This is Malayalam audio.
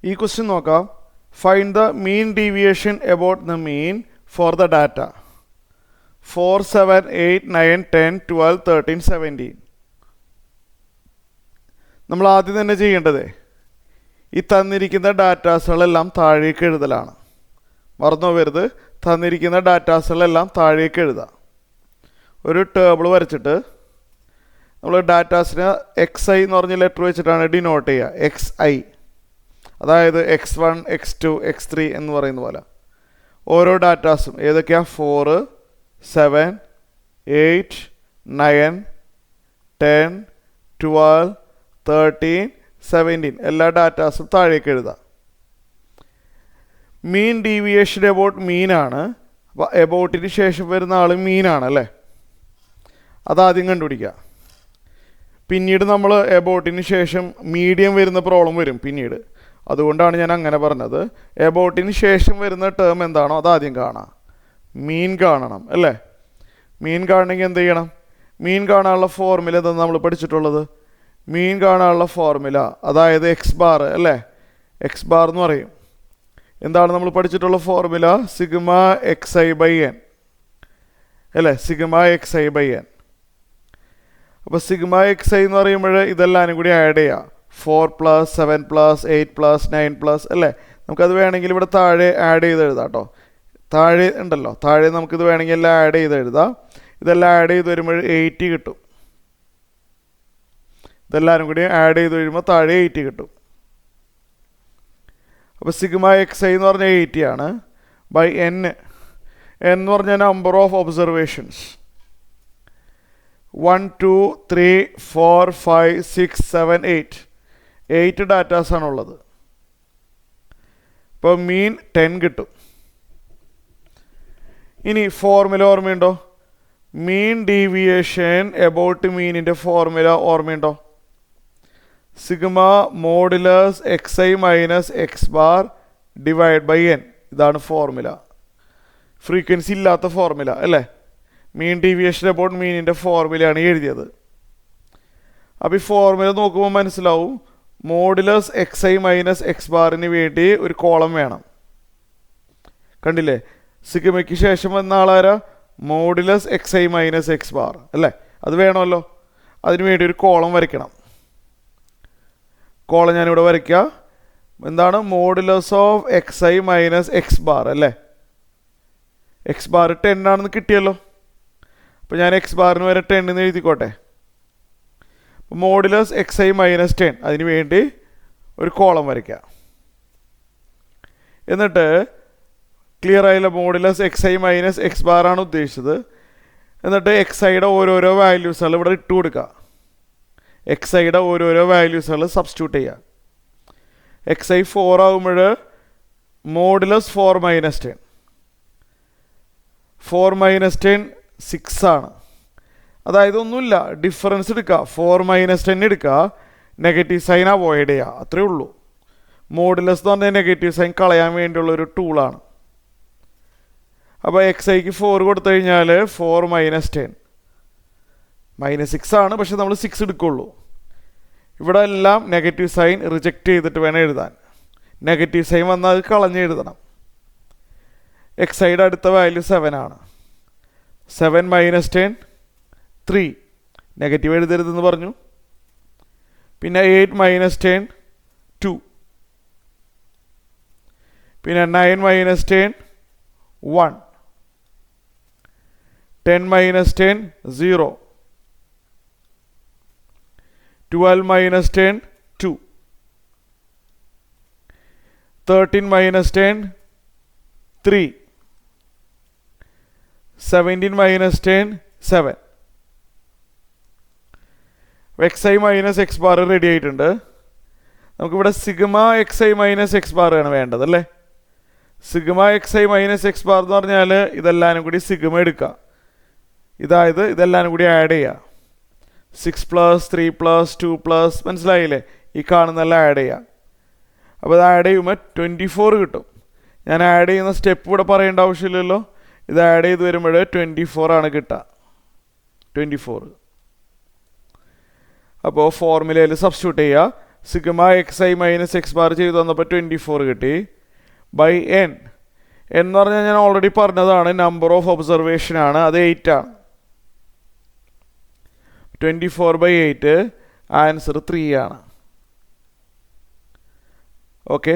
ഈ ക്വസ്റ്റ്യൻ നോക്കാം. Find the mean deviation about the mean for the data 4, 7, 8, 9, 10, 12, 13, 17. നമ്മൾ ആദ്യം തന്നെ ചെയ്യേണ്ടത് ഈ തന്നിരിക്കുന്ന ഡാറ്റാസുകളെല്ലാം താഴേക്ക് എഴുതലാണ്. മറന്നു പോകരുത്, തന്നിരിക്കുന്ന ഡാറ്റാസുകളെല്ലാം താഴേക്ക് എഴുതുക. ഒരു ടേബിൾ വരച്ചിട്ട് നമ്മൾ ഡാറ്റാസിനെ XI എന്ന് പറഞ്ഞ ലെറ്റർ വെച്ചിട്ടാണ് ഡിനോട്ട് ചെയ്യുക. XI, അതായത് X1, X2, X3 എന്ന് പറയുന്ന പോലെ ഓരോ ഡാറ്റാസും ഏതൊക്കെയാണ്? 4, 7, 8, 9, 10, 12, 13, 17 എല്ലാ ഡാറ്റാസും താഴേക്ക് എഴുതാം. മീൻ ഡീവിയേഷൻ എബൌട്ട് മീനാണ്. അപ്പോൾ എബൌട്ടിന് ശേഷം വരുന്ന ആൾ മീനാണ് അല്ലേ? അതാദ്യം കണ്ടുപിടിക്കുക. പിന്നീട് നമ്മൾ എബൌട്ടിന് ശേഷം മീഡിയം വരുന്ന പ്രോബ്ലം വരും പിന്നീട്. അതുകൊണ്ടാണ് ഞാൻ അങ്ങനെ പറഞ്ഞത്. എബൌട്ടിന് ശേഷം വരുന്ന ടേം എന്താണോ അതാദ്യം കാണാം. മീൻ കാണണം അല്ലേ? മീൻ കാണണമെങ്കിൽ എന്ത് ചെയ്യണം? മീൻ കാണാനുള്ള ഫോർമുല എന്താണ് നമ്മൾ പഠിച്ചിട്ടുള്ളത്? മീൻ കാണാനുള്ള ഫോർമുല അതായത് എക്സ് ബാർ അല്ലേ? എക്സ് ബാർ എന്ന് പറയും. എന്താണ് നമ്മൾ പഠിച്ചിട്ടുള്ള ഫോർമുല? സിഗ്മ XI/n അല്ലേ? Sigma XI/n. അപ്പോൾ സിഗ്മ XI എന്ന് പറയുമ്പോൾ ഇതെല്ലാവരും കൂടി ആഡ് ചെയ്യുക. 4+, 7+, 8+, 9+ അല്ലേ? നമുക്കത് വേണമെങ്കിൽ ഇവിടെ താഴെ ആഡ് ചെയ്ത് എഴുതാം കേട്ടോ. താഴെ ഉണ്ടല്ലോ, താഴെ നമുക്കിത് വേണമെങ്കിൽ എല്ലാം ആഡ് ചെയ്ത് എഴുതാം. ഇതെല്ലാം ആഡ് ചെയ്ത് വരുമ്പോൾ 80 കിട്ടും. ഇതെല്ലാവരും കൂടി ആഡ് ചെയ്ത് വരുമ്പോൾ താഴെ 80 കിട്ടും. അപ്പോൾ സിഗ്മ XI എന്ന് പറഞ്ഞാൽ 80 ആണ്. ബൈ n എന്ന് പറഞ്ഞാൽ നമ്പർ ഓഫ് ഒബ്സർവേഷൻസ്. 1, 2, 3, 4, 5, 6, 7, 8 ഡാറ്റാസാണുള്ളത്. ഇപ്പോൾ മീൻ 10 കിട്ടും. ഇനി ഫോർമുല ഓർമ്മയുണ്ടോ? മീൻ ഡീവിയേഷൻ എബൌട്ട് മീനിൻ്റെ ഫോർമുല ഓർമ്മയുണ്ടോ? Sigma modulus XI minus x bar divide by n. ഇതാണ് ഫോർമുല. ഫ്രീക്വൻസി ഇല്ലാത്ത ഫോർമുല അല്ലേ? മീൻ ഡീവിയേഷൻ എബൌട്ട് മീനിൻ്റെ ഫോർമുലയാണ് എഴുതിയത്. അപ്പോൾ ഈ ഫോർമുല നോക്കുമ്പോൾ മനസ്സിലാവും. മോഡുലസ് XI മൈനസ് എക്സ് ബാറിന് വേണ്ടി ഒരു കോളം വേണം. കണ്ടില്ലേ? സിഗ്മയ്ക്ക് ശേഷം വന്ന ആളാരാ? Modulus XI minus x bar അല്ലേ? അത് വേണമല്ലോ. അതിന് വേണ്ടി ഒരു കോളം വരയ്ക്കണം. കോളം ഞാനിവിടെ വരയ്ക്കുക. എന്താണ്? Modulus of XI minus x bar അല്ലേ? എക്സ് ബാർ 10 ആണെന്ന് കിട്ടിയല്ലോ. അപ്പോൾ ഞാൻ എക്സ് ബാറിന് വരെ 10 എന്ന് എഴുതിക്കോട്ടെ. മോഡുലസ് XI മൈനസ് 10 അതിന് വേണ്ടി ഒരു കോളം വരയ്ക്കുക. എന്നിട്ട് ക്ലിയർ ആയില്ല? Modulus XI minus x bar ആണ് ഉദ്ദേശിച്ചത്. എന്നിട്ട് XIയുടെ ഓരോരോ വാല്യൂസുകൾ ഇവിടെ ഇട്ട് കൊടുക്കുക. XIയുടെ ഓരോരോ വാല്യൂസുകൾ സബ്സ്റ്റിറ്റ്യൂട്ട് ചെയ്യുക. XI 4 ആകുമ്പോൾ മോഡുലസ് 4 മൈനസ് 10. 4 മൈനസ് 10 6 ആണ്. അതായത് ഒന്നുമില്ല, ഡിഫറൻസ് എടുക്കുക. 4 മൈനസ് 10 എടുക്കുക, നെഗറ്റീവ് സൈൻ അവോയ്ഡ് ചെയ്യുക. അത്രയേ ഉള്ളൂ. മോഡുലസ് എന്ന് പറഞ്ഞാൽ നെഗറ്റീവ് സൈൻ കളയാൻ വേണ്ടിയുള്ളൊരു ടൂളാണ്. അപ്പോൾ XIക്ക് 4 കൊടുത്തു കഴിഞ്ഞാൽ 4 മൈനസ് 10 -6 ആണ്. പക്ഷെ നമ്മൾ 6 എടുക്കുള്ളൂ. ഇവിടെ എല്ലാം നെഗറ്റീവ് സൈൻ റിജക്റ്റ് ചെയ്തിട്ട് വേണം എഴുതാൻ. നെഗറ്റീവ് സൈൻ വന്നാൽ അത് കളഞ്ഞ് എഴുതണം. XIയുടെ അടുത്ത വാല്യൂ 7 ആണ്. 7 മൈനസ് 10 3. നെഗറ്റീവ് എഴുതരുതെന്ന് പറഞ്ഞു. പിന്നെ 8 മൈനസ് 10 2. പിന്നെ 9 minus 10 1. 10 minus 10 0. 12 minus 10 2. 13 minus 10 3. 17 minus 10 7. XI minus x bar ready ആയിട്ടുണ്ട്. നമുക്കിവിടെ sigma XI minus x bar ആണ് വേണ്ടത് അല്ലേ? Sigma XI minus x bar എന്ന് പറഞ്ഞാൽ ഇതെല്ലാവരും കൂടി സിഗ്മ എടുക്കുക. ഇതായത് ഇതെല്ലാവരും കൂടി ആഡ് ചെയ്യുക. 6+, 3+, 2+, മനസ്സിലായില്ലേ? ഈ കാണുന്നതെല്ലാം ആഡ് ചെയ്യുക. അപ്പോൾ ഇത് ആഡ് ചെയ്യുമ്പോൾ 24 കിട്ടും. ഞാൻ ആഡ് ചെയ്യുന്ന സ്റ്റെപ്പ് ഇവിടെ പറയേണ്ട ആവശ്യമില്ലല്ലോ. ഇത് ആഡ് ചെയ്ത് വരുമ്പോൾ 24 ആണ് കിട്ടുക. 24. അപ്പോൾ ഫോർമുലയിൽ സബ്സ്റ്റിറ്റ്യൂട്ട് ചെയ്യുക. Sigma X I minus x bar ചെയ്ത് തന്നപ്പോൾ 24 കിട്ടി. ബൈ എൻ എന്ന് പറഞ്ഞാൽ ഞാൻ ഓൾറെഡി പറഞ്ഞതാണ്, നമ്പർ ഓഫ് ഒബ്സർവേഷൻ ആണ്, അത് 8 ആണ്. 24/8 ആൻസർ 3 ആണ്. ഓക്കെ.